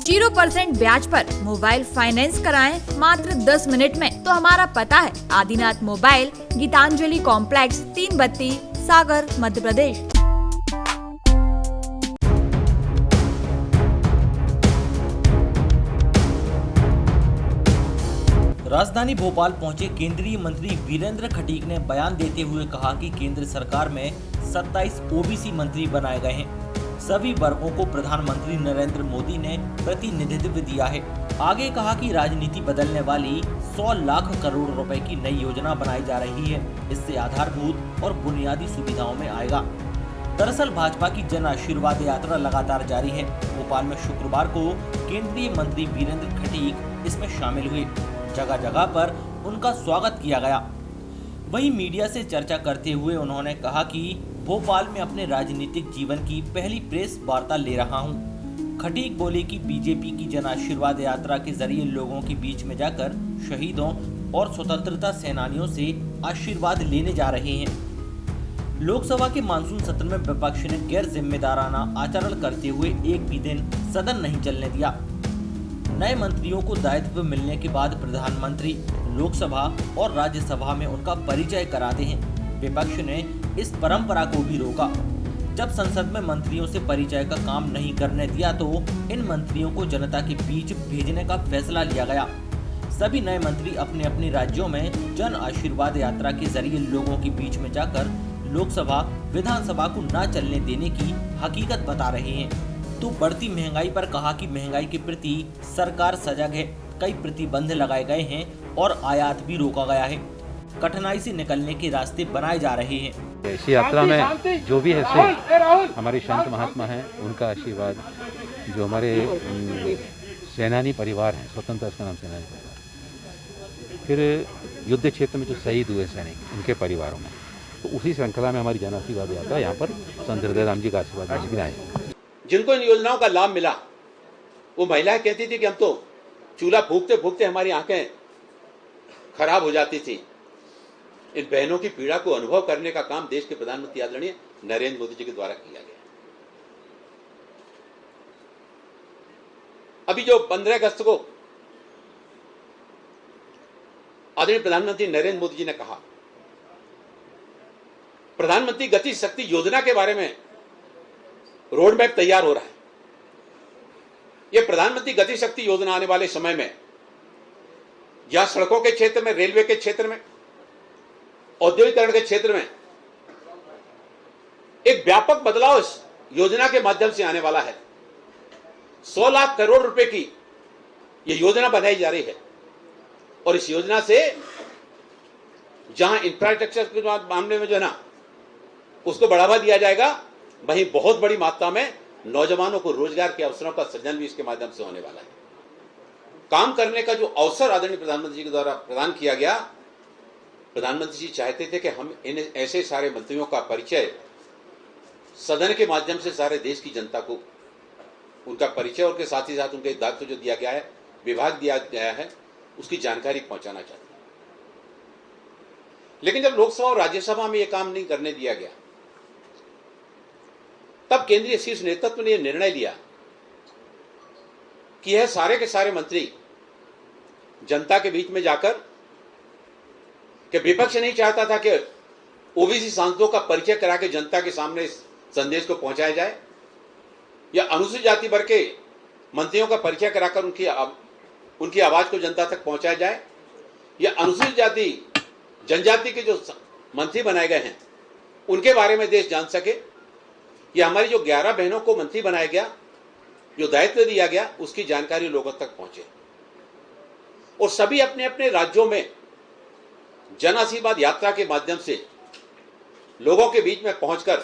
0% ब्याज पर mobile finance कराएं मात्र 10 मिनट में। तो हमारा पता है आदिनाथ मोबाइल, गीतांजलि कॉम्प्लेक्स, 3 बत्ती, सागर, मध्य प्रदेश। राजधानी भोपाल पहुंचे केंद्रीय मंत्री वीरेंद्र खटीक ने बयान देते हुए कहा कि केंद्र सरकार में 27 ओबीसी मंत्री बनाए गए हैं। सभी वर्गों को प्रधानमंत्री नरेंद्र मोदी ने प्रतिनिधित्व दिया है। आगे कहा कि राजनीति बदलने वाली 100 लाख करोड़ रुपए की नई योजना बनाई जा रही है। इससे आधारभूत और बुनियादी सुविधाओं में आएगा। दरअसल भाजपा की जन आशीर्वाद यात्रा लगातार जारी है। भोपाल में शुक्रवार को केंद्रीय मंत्री वीरेंद्र खटीक इसमें शामिल हुए। जगह जगह पर उनका स्वागत किया गया। वहीं मीडिया से चर्चा करते हुए उन्होंने कहा कि भोपाल में अपने राजनीतिक जीवन की पहली प्रेस वार्ता ले रहा हूं। खटीक बोले कि बीजेपी की जन आशीर्वाद यात्रा के जरिए लोगों के बीच में जाकर शहीदों और स्वतंत्रता सेनानियों से आशीर्वाद लेने जा रहे हैं। लोकसभा के मानसून सत्र में विपक्ष ने गैर जिम्मेदाराना आचरण करते हुए एक भी दिन सदन नहीं चलने दिया। नए मंत्रियों को दायित्व मिलने के बाद प्रधानमंत्री लोकसभा और राज्यसभा में उनका परिचय कराते हैं। विपक्ष ने इस परंपरा को भी रोका। जब संसद में मंत्रियों से परिचय का काम नहीं करने दिया तो इन मंत्रियों को जनता के बीच भेजने का फैसला लिया गया। सभी नए मंत्री अपने अपने राज्यों में जन आशीर्वाद यात्रा के जरिए लोगों के बीच में जाकर लोकसभा विधानसभा को न चलने देने की हकीकत बता रहे हैं। तो बढ़ती महंगाई पर कहा कि महंगाई के प्रति सरकार सजग है। कई प्रतिबंध लगाए गए हैं और आयात भी रोका गया है। कठिनाई से निकलने के रास्ते बनाए जा रहे हैं। इस यात्रा में जो भी ऐसे हमारे संत महात्मा हैं उनका आशीर्वाद, जो हमारे सेनानी परिवार हैं, स्वतंत्रता संग्राम सेनानी परिवार, फिर युद्ध क्षेत्र में जो शहीद हुए सैनिक उनके परिवारों में, तो उसी श्रृंखला में हमारी जन आशीर्वाद यात्रा यहाँ पर संत हृदय राम जी का आशीर्वाद लेने आए। जिनको इन योजनाओं का लाभ मिला वो महिलाएं कहती थी कि हम तो चूल्हा फूंकते फूंकते हमारी आंखें खराब हो जाती थी। इन बहनों की पीड़ा को अनुभव करने का काम देश के प्रधानमंत्री आदरणीय नरेंद्र मोदी जी के द्वारा किया गया। अभी जो 15 अगस्त को आदरणीय प्रधानमंत्री नरेंद्र मोदी जी ने कहा, प्रधानमंत्री गति शक्ति योजना के बारे में रोड मैप तैयार हो रहा है। यह प्रधानमंत्री गति शक्ति योजना आने वाले समय में या सड़कों के क्षेत्र में, रेलवे के क्षेत्र में, औद्योगिकरण के क्षेत्र में एक व्यापक बदलाव इस योजना के माध्यम से आने वाला है। 100 लाख करोड़ रुपए की यह योजना बनाई जा रही है और इस योजना से जहां इंफ्रास्ट्रक्चर के मामले में जो है ना उसको बढ़ावा दिया जाएगा, वहीं बहुत बड़ी मात्रा में नौजवानों को रोजगार के अवसरों का सृजन भी इसके माध्यम से होने वाला है। काम करने का जो अवसर आदरणीय प्रधानमंत्री जी के द्वारा प्रदान किया गया, प्रधानमंत्री जी चाहते थे कि हम इन ऐसे सारे मंत्रियों का परिचय सदन के माध्यम से सारे देश की जनता को उनका परिचय और के साथ ही साथ उनके दायित्व जो दिया गया है, विभाग दिया गया है, उसकी जानकारी पहुंचाना चाहते हैं। लेकिन जब लोकसभा और राज्यसभा में यह काम नहीं करने दिया गया, तब केंद्रीय शीर्ष नेतृत्व ने यह निर्णय लिया कि यह सारे के सारे मंत्री जनता के बीच में जाकर, कि विपक्ष नहीं चाहता था कि ओबीसी सांसदों का परिचय करा के जनता के सामने इस संदेश को पहुंचाया जाए, या अनुसूचित जाति वर्ग के मंत्रियों का परिचय कराकर उनकी आवाज को जनता तक पहुंचाया जाए, या अनुसूचित जाति जनजाति के जो मंत्री बनाए गए हैं उनके बारे में देश जान सके। यह हमारी जो 11 बहनों को मंत्री बनाया गया, जो दायित्व दिया गया, उसकी जानकारी लोगों तक पहुंचे और सभी अपने अपने राज्यों में जन आशीर्वाद यात्रा के माध्यम से लोगों के बीच में पहुंचकर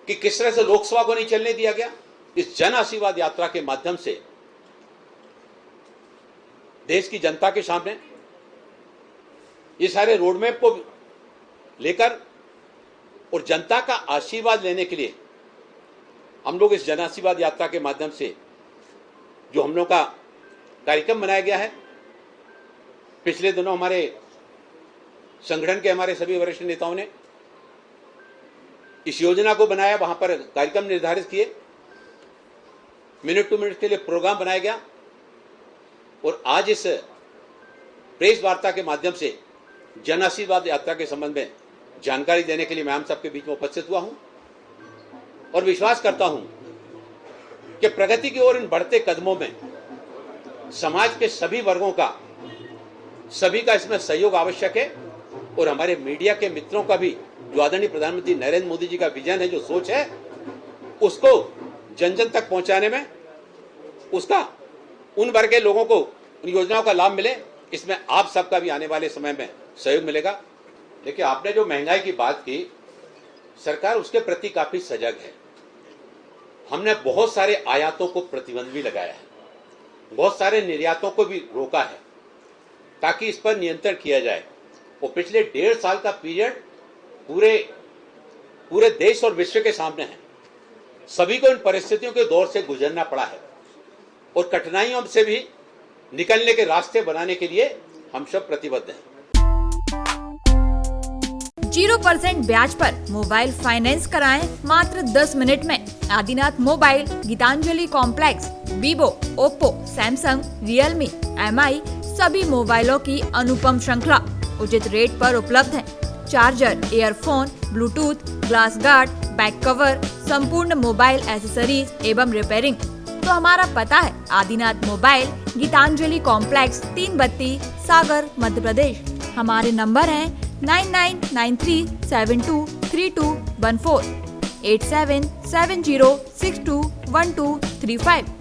कि किस तरह से लोकसभा को नहीं चलने दिया गया, इस जन आशीर्वाद यात्रा के माध्यम से देश की जनता के सामने ये सारे रोडमैप को लेकर और जनता का आशीर्वाद लेने के लिए हम लोग इस जन आशीर्वाद यात्रा के माध्यम से जो हम लोग का कार्यक्रम बनाया गया है, पिछले दिनों हमारे संगठन के हमारे सभी वरिष्ठ नेताओं ने इस योजना को बनाया, वहां पर कार्यक्रम निर्धारित किए मिनट टू मिनट के लिए प्रोग्राम बनाया गया और आज इस प्रेस वार्ता के माध्यम से जन आशीर्वाद यात्रा के संबंध में जानकारी देने के लिए मैं हम सबके बीच में उपस्थित हुआ हूं और विश्वास करता हूं कि प्रगति की ओर इन बढ़ते कदमों में समाज के सभी वर्गों का, सभी का इसमें सहयोग आवश्यक है और हमारे मीडिया के मित्रों का भी, जो आदरणीय प्रधानमंत्री नरेंद्र मोदी जी का विजन है, जो सोच है, उसको जन जन तक पहुंचाने में, उसका उन वर्ग के लोगों को उन योजनाओं का लाभ मिले, इसमें आप सबका भी आने वाले समय में सहयोग मिलेगा। देखिए, आपने जो महंगाई की बात की, सरकार उसके प्रति काफी सजग है। हमने बहुत सारे आयातों को प्रतिबंध भी लगाया है, बहुत सारे निर्यातों को भी रोका है ताकि इस पर नियंत्रण किया जाए। और पिछले 1.5 साल का पीरियड पूरे देश और विश्व के सामने है। सभी को इन परिस्थितियों के दौर से गुजरना पड़ा है और कठिनाइयों से भी निकलने के रास्ते बनाने के लिए हम सब प्रतिबद्ध हैं। 0% ब्याज पर मोबाइल फाइनेंस कराएं मात्र 10 मिनट में। Adinath mobile, Gitanjali complex, Vivo, Oppo, Samsung, Realme, MI सभी मोबाइलों की अनुपम श्रृंखला उचित रेट पर उपलब्ध है। Charger, earphone, Bluetooth, glass guard, back cover, संपूर्ण मोबाइल एसेसरीज एवं रिपेयरिंग। तो हमारा पता है आदिनाथ मोबाइल, गीतांजलि कॉम्प्लेक्स, 3 बत्ती, सागर, मध्य प्रदेश। हमारे नंबर हैं 9993723214, 8770621235।